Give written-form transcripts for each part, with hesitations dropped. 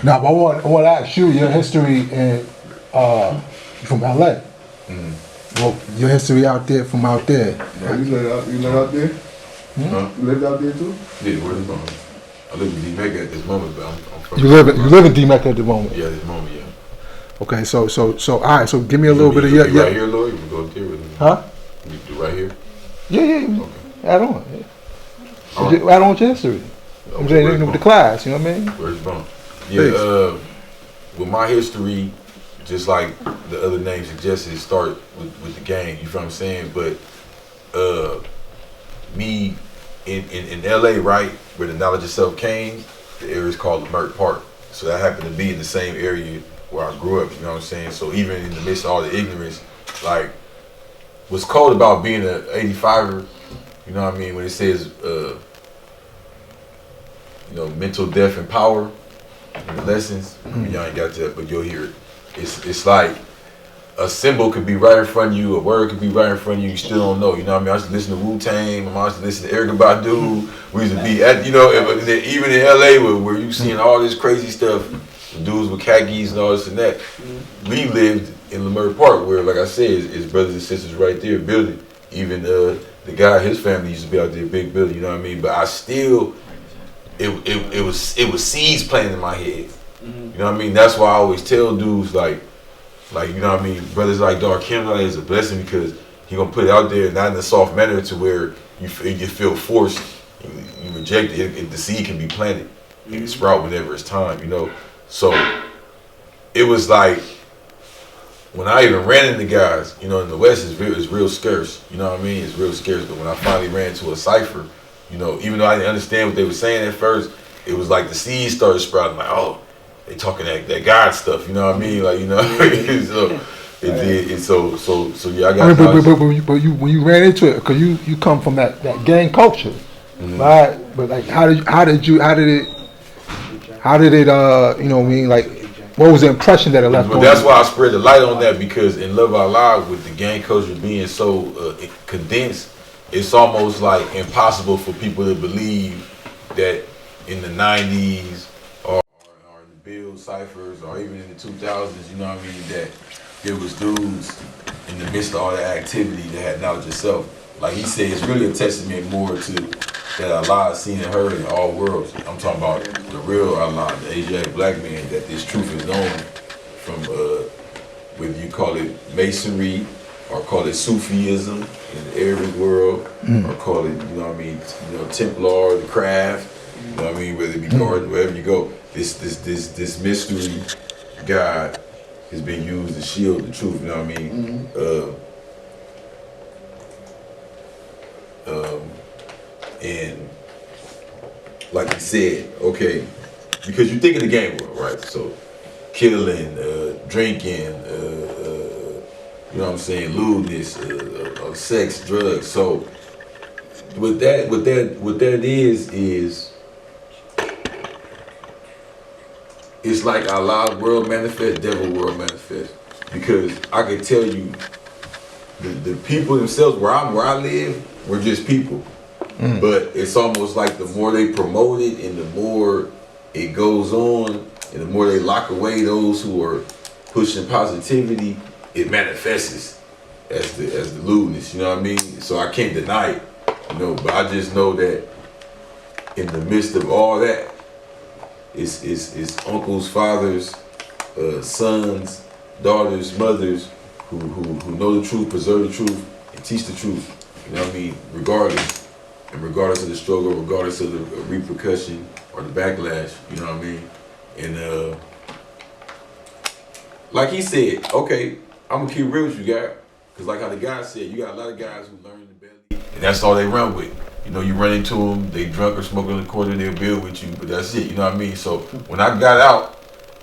Now, I want to ask you your history in from LA. Well, your history out there from out there. No, you live out there? Huh? You lived out there too? Yeah, where's the moment? I live in Mecca at this moment, but I'm from. You live in Mecca at the moment. Yeah, at this moment, yeah. Okay, so all right, so give me a little bit of your right here, Lloyd. You go up there with me. Huh? You do right here. Yeah. Okay. Add on. Yeah. Right. Add on to your history. I'm saying with the class. You know what I mean? Where's the bone? Yeah. With my history, just like the other name suggested, start with the gang. You feel what I'm saying? But me in LA, right, where the knowledge of self came, the area is called Leimert Park. So that happened to be in the same area where I grew up. You know what I'm saying? So even in the midst of all the ignorance, like what's cold about being an 85er, you know what I mean, when it says mental death and power and the lessons, y'all ain't got that, but you'll hear it. It's like a symbol could be right in front of you, a word could be right in front of you, you still don't know. You know what I mean? I used to listen to Wu-Tang, my mom used to listen to Erykah Badu. We used to be at, even in LA where you seeing all this crazy stuff, dudes with khakis and all this and that. We lived in Leimert Park where, like I said, his brothers and sisters right there building. Even the guy, his family used to be out there, big building, you know what I mean? But I still, it was seeds planted in my head. You know what I mean? That's why I always tell dudes like you know what I mean, brothers like Dark Kim, is a blessing because he gonna put it out there not in a soft manner to where you feel forced, you reject it. The seed can be planted and sprout whenever it's time, you know. So it was like when I even ran into guys, you know, in the West it's real scarce, you know what I mean? It's real scarce. But when I finally ran into a cipher, you know, even though I didn't understand what they were saying at first, it was like the seeds started sprouting. Like, oh, they talking that God stuff, you know what I mean? Like, you know, so it did. And so yeah, I got. I mean, but when you ran into it, because you come from that gang culture, right? But like, how did it you know what I mean? Like, what was the impression that it left? But that's why I spread the light on that, because in Love Out Loud, with the gang culture being so condensed, it's almost like impossible for people to believe that in the 90s or the Bill ciphers or even in the 2000s, you know what I mean, that there was dudes in the midst of all that activity that had knowledge of self. Like he said, it's really a testament more to that Allah seen and heard in all worlds. I'm talking about the real Allah, the Asiatic black man, that this truth is known from, whether you call it Masonry or call it Sufism in the Arabic world, or call it, you know what I mean, Templar, the craft, you know what I mean, whether it be garden, wherever you go, this mystery God has been used to shield the truth, you know what I mean? And like you said, okay, because you think of the game world, right? So killing, drinking, you know what I'm saying, lewdness, sex, drugs. So what that is it's like Allah world manifest, devil world manifest. Because I can tell you, the people themselves where I live, we're just people. But it's almost like the more they promote it and the more it goes on and the more they lock away those who are pushing positivity, it manifests as the lewdness, you know what I mean? So I can't deny it, you know, but I just know that in the midst of all that, it's uncles, fathers, sons, daughters, mothers who know the truth, preserve the truth, and teach the truth, you know what I mean, regardless of the struggle, regardless of the repercussion or the backlash, you know what I mean? And like he said, okay, I'm gonna keep real with you guys, because like how the guy said, you got a lot of guys who learn in the belly, and that's all they run with. You know, you run into them, they drunk or smoking in the corner, they'll build with you, but that's it, you know what I mean? So when I got out,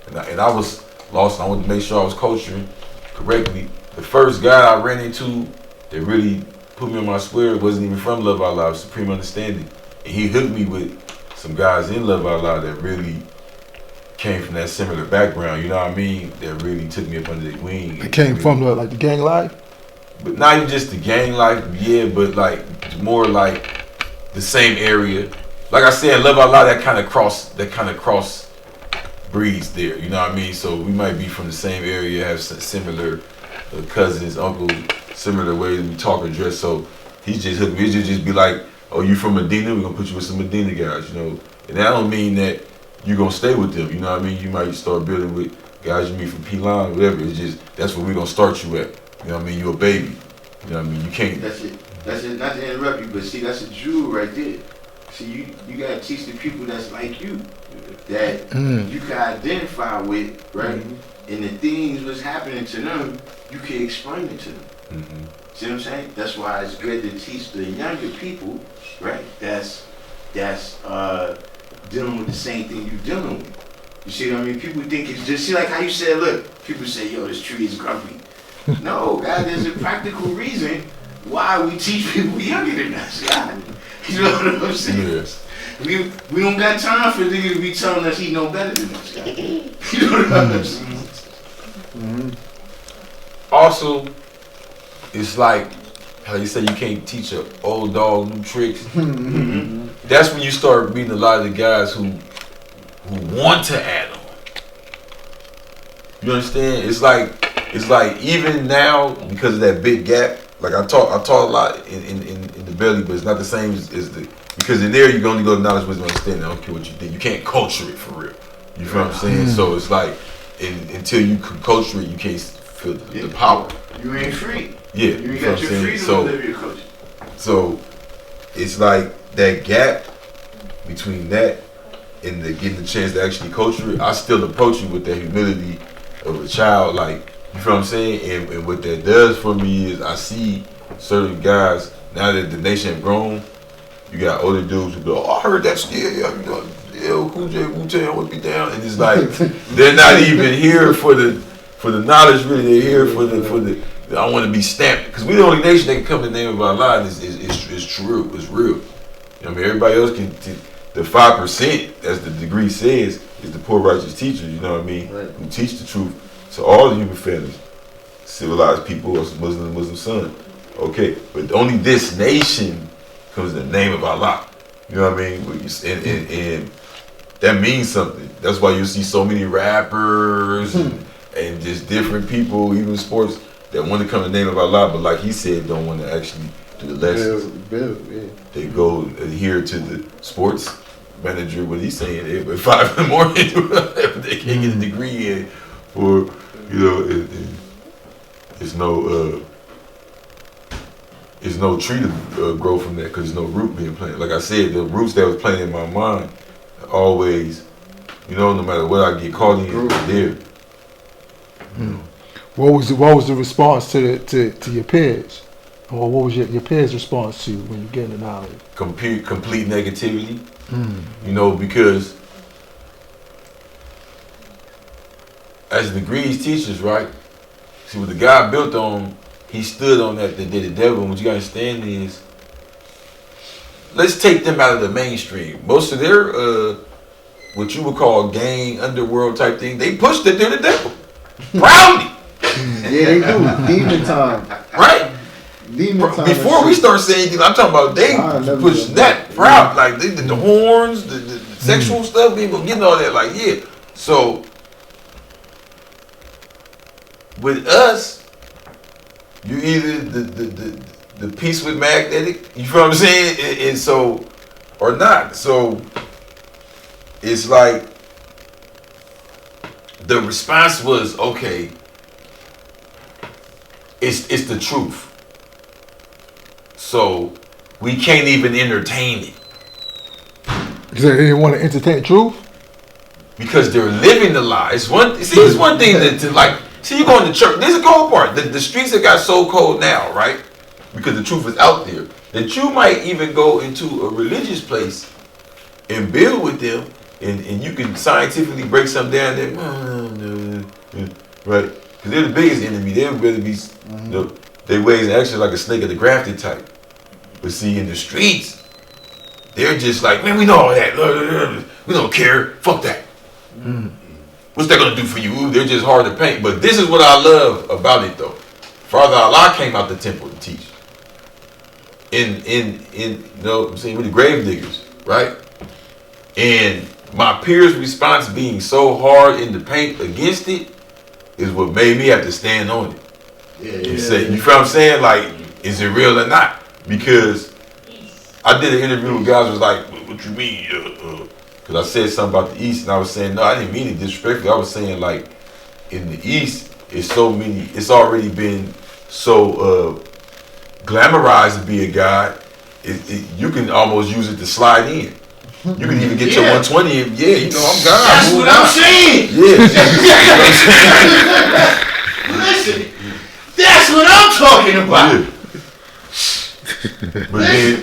and I was lost, and I wanted to make sure I was culturing correctly, the first guy I ran into that really put me on my square wasn't even from Love Out Loud, Supreme Understanding. And he hooked me with some guys in Love Out Loud that really came from that similar background, you know what I mean? That really took me up under their wing. It came from the gang life? But not even just the gang life, yeah, but like more like the same area. Like I said, Love Out Loud, that kind of cross breeds there. You know what I mean? So we might be from the same area, have similar cousins, uncles, similar ways we talk or dress. So he's just hooked me. Just be like, oh, you from Medina? We're gonna put you with some Medina guys, you know. And that don't mean that you're gonna stay with them. You know what I mean? You might start building with guys you meet from P-Line, whatever. It's just that's where we're gonna start you at. You know what I mean? You're a baby. You know what I mean? You can't. That's it. That's it. Not to interrupt you, but see, that's a jewel right there. See, you gotta teach the people that's like you, that you can identify with, right? And the things what's happening to them, you can explain it to them. See what I'm saying? That's why it's good to teach the younger people, right? That's dealing with the same thing you're dealing with. You see what I mean? People think it's just, see like how you said, look, people say, yo, this tree is grumpy. No, God, there's a practical reason why we teach people younger than us, God. You know what I'm saying? Yes. We don't got time for niggas to be telling us he know better than us, God. You know what I'm saying? Also, it's like how you say you can't teach an old dog new tricks. That's when you start meeting a lot of the guys who want to add on. You understand? It's like even now because of that big gap. Like I taught a lot in the belly, but it's not the same as the, because in there you can only go to knowledge, wisdom, understanding. I don't care what you think. You can't culture it for real. You feel what I'm saying? So it's like until you can culture it, you can't feel the power. You ain't free. Yeah, you ain't got your freedom to live your culture. So it's like that gap between that and getting the chance to actually culture it. I still approach you with that humility of a child, like, you feel what I'm saying? And what that does for me is I see certain guys, now that the nation have grown, you got older dudes who go, oh, I heard that still, yeah, you know, Cool J, Wu-Tang would be down. And it's like, they're not even here for the knowledge, really. They're here for the I want to be stamped. Because we're the only nation that can come in the name of Allah and is true, it's real. You know what I mean? Everybody else can, the 5%, as the degree says, is the poor righteous teachers, you know what I mean? Right. Who teach the truth to all the human families, civilized people, or Muslim son. Okay, but only this nation comes in the name of Allah. You know what I mean? And that means something. That's why you see so many rappers and just different people, even sports, that want to come in the name of Allah, but like he said, don't want to actually do the lessons. They go adhere to the sports manager, what he's saying, at 5 in the morning, they can't get a degree in, or, you know, it's no tree to grow from that because there's no root being planted. Like I said, the roots that was planted in my mind always, you know, no matter what I get caught in, they're there. What was the response to your peers? Or what was your peers' response to when you get the knowledge? Complete negativity. You know, because as degrees teachers, right? See, what the guy built on, he stood on that did the devil. And what you gotta understand is, let's take them out of the mainstream. Most of their, what you would call gang, underworld type thing, they pushed it to the devil. Proudly. Yeah, they do. Demon time. Right? Demon time. Before we start saying anything, I'm talking about they push that proud. Like they did the horns, the sexual stuff, people getting all that. Like, yeah. So with us, you either the piece with magnetic, you feel what I'm saying? And so, or not. So it's like the response was, okay, it's the truth. So we can't even entertain it. Because they didn't want to entertain the truth? Because they're living the lie. It's one thing to like, see, you going to church. This is the cold part. The streets have got so cold now, right? Because the truth is out there. That you might even go into a religious place and build with them, and you can scientifically break something down there. Right? Because they're the biggest enemy. They'd rather be, you know, their ways actually like a snake of the grafted type. But see, in the streets, they're just like, man, we know all that. We don't care. Fuck that. What's that gonna do for you? Ooh, they're just hard to paint. But this is what I love about it, though. Father Allah came out the temple to teach. In you know what I'm saying, with the grave diggers, right? And my peers' response being so hard in the paint against it is what made me have to stand on it. You feel what I'm saying? Like, is it real or not? Because I did an interview with guys who was like, what you mean? Because I said something about the East, and I was saying, no, I didn't mean it disrespectfully. I was saying, like, in the East, it's already been so glamorized to be a god. You can almost use it to slide in. You can even get your 120 in. Yeah, you know, I'm God. That's what I'm saying. Yeah. Listen, that's what I'm talking about. Yeah.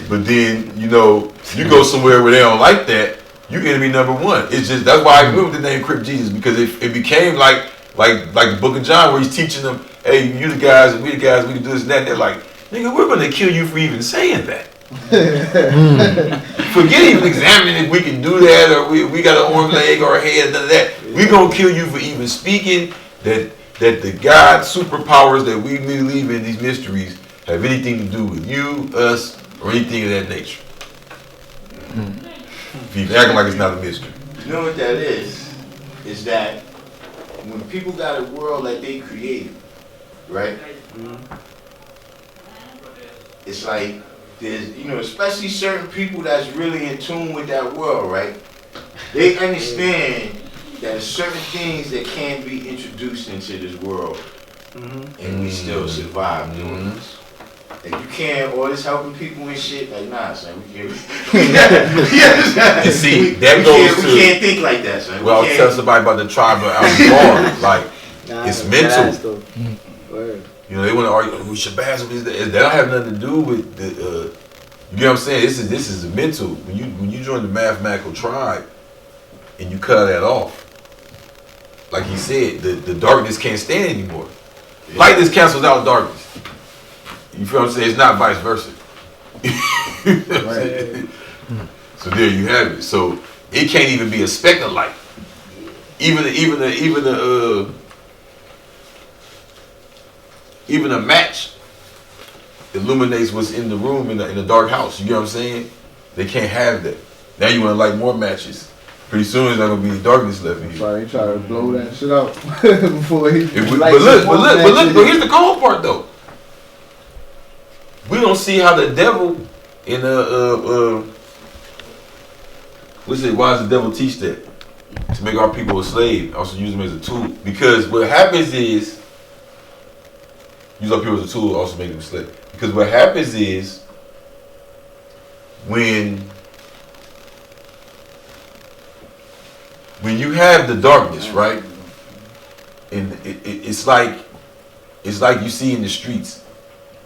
But then, you know, you go somewhere where they don't like that, you enemy number one. It's just, that's why I agree with the name Crip Jesus, because it became like the Book of John, where he's teaching them, hey, you the guys and we the guys, we can do this and that. And they're like, nigga, we're gonna kill you for even saying that. Forget even examining if we can do that, or we got an arm, leg, or a head, none of that. We gonna kill you for even speaking that the God superpowers that we believe in, these mysteries, have anything to do with you, us, or anything of that nature. If you acting like it's not a mystery. You know what that is? Is that when people got a world that they created, right? It's like there's, you know, especially certain people that's really in tune with that world, right? They understand that there's certain things that can't be introduced into this world, and we still survive doing this. Like, you can't, all this helping people and shit, like, nah, son, we can't. And see, that goes to, we can't think like that, son. Well, I'll tell somebody about the tribe of Al-Bar. Like, it's mental. You know, they want to argue, who Shabazz is that? That don't have nothing to do with the, you get what I'm saying? This is a mental. When you join the mathematical tribe and you cut that off, like he said, the darkness can't stand anymore. Lightness cancels out darkness. You feel what I'm saying? It's not vice versa. So there you have it. So it can't even be a speck of light. Even a match illuminates what's in the room in the dark house. You get what I'm saying? They can't have that. Now you want to light more matches. Pretty soon there's not gonna be darkness left in here. So he try to blow that shit out before he. But here's the cold part though. We don't see how the devil in why does the devil teach that? To make our people a slave, also use them as a tool. Because what happens is, use our people as a tool, also make them a slave. Because what happens is, when you have the darkness, right? And it's like you see in the streets,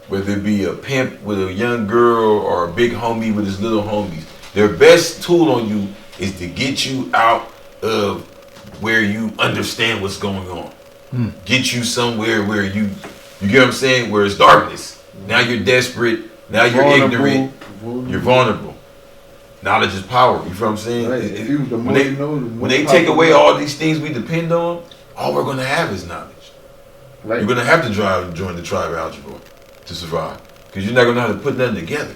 whether it be a pimp with a young girl or a big homie with his little homies. Their best tool on you is to get you out of where you understand what's going on. Get you somewhere where you get what I'm saying, where it's darkness. Now you're desperate, now you're ignorant, you're vulnerable. Knowledge is power, you feel what I'm saying? Right. When they take away all these things we depend on, all we're gonna have is knowledge. Right. You're gonna have to join the tribe algebra to survive. Because you're not gonna know how to put nothing together.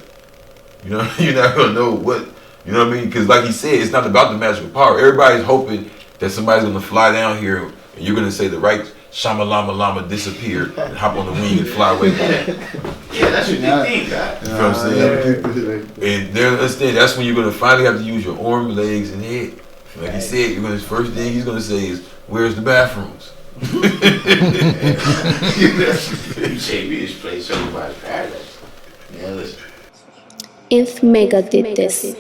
You know, you're not gonna know what, you know what I mean? Because like he said, it's not about the magical power. Everybody's hoping that somebody's gonna fly down here and you're gonna say the right Shama Lama Lama disappear and hop on the wing and fly away. Yeah, that's what they think, God. You know what I'm saying? And they understand that's when you're gonna finally have to use your arm, legs, and head. Like he said, first thing he's gonna say is, "Where's the bathrooms?" You say we just play something about paradise. Yeah, listen. If Mecca did this.